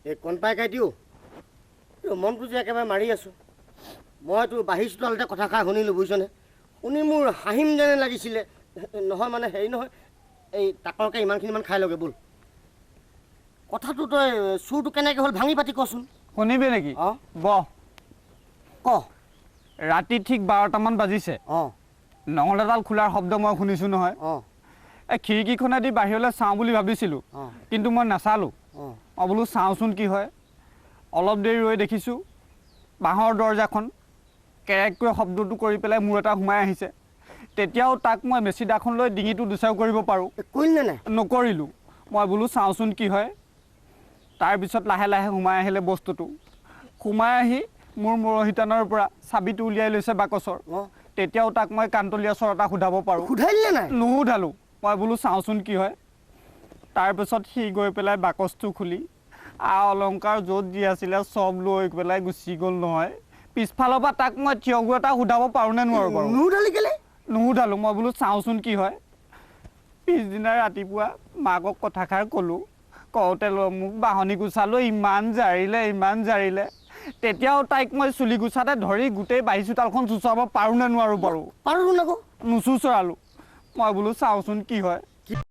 এই কণপাই কাই দিওঁ মনটো যে একেবাৰে মাৰি আছোঁ মইতো বাহিৰ চোতালতে কথা খাই শুনিলোঁ বুজিছনে শুনি মোৰ হাঁহিম যেনে লাগিছিলে নহয় মানে হেৰি নহয় এই তাকৰকে ইমানখিনিমান খাই লগে ব'ল কথাটো তই চুৰটো কেনেকৈ হ'ল ভাঙি পাতি কচোন শুনিবি নেকি অঁ বহ ক ৰাতি ঠিক 12টামান বাজিছে অঁ নঙলাডাল খোলাৰ শব্দ মই শুনিছোঁ নহয় অঁ এই খিৰিকীখনেদি বাহিৰলৈ চাওঁ বুলি ভাবিছিলোঁ অঁ কিন্তু মই নাচালোঁ অঁ মই বোলো চাওঁচোন কি হয় অলপ দেৰি ৰৈ দেখিছোঁ বাঁহৰ দৰজাখন কেৰেককৈ শব্দটো কৰি পেলাই মূৰ এটা সোমাই আহিছে তেতিয়াও তাক মই মেচিদাখন লৈ ডিঙিটো দুচাও কৰিব পাৰোঁ কৰিলে নাই নকৰিলোঁ মই বোলো চাওঁচোন কি হয় তাৰপিছত লাহে লাহে সোমাই আহিলে বস্তুটো সোমাই আহি মোৰ মৰহিতানৰ পৰা চাবিটো উলিয়াই লৈছে বাকচৰ অঁ তেতিয়াও তাক মই কাণতলীয়া স্বৰ এটা সোধাব পাৰোঁ সোধাই দিলে নাই নুসুধালোঁ মই বোলো চাওঁচোন কি হয় তাৰপিছত সি গৈ পেলাই বাকচটো খুলি অলংকাৰ য'ত দি আছিলে চব লৈ পেলাই গুচি গ'ল নহয় পিছফালৰ পৰা তাক মই থিয়গু এটা সোধাব পাৰোঁনে নোৱাৰোঁ বাৰু নুসুধালি কেলে নুসুধালোঁ মই বোলো চাওঁচোন কি হয় পিছদিনা ৰাতিপুৱা মাকক কথাষাৰ ক'লোঁ কওঁতে মোক বাঢ়নি গুচালৈ ইমান জাৰিলে তেতিয়াও তাইক মই চুলি গুচাতে ধৰি গোটেই বাঢ়ি চোতালখন চুচৰাব পাৰোঁনে নোৱাৰোঁ বাৰু পাৰোঁ আকৌ নুচুচৰালোঁ মই বোলো চাওঁচোন কি হয়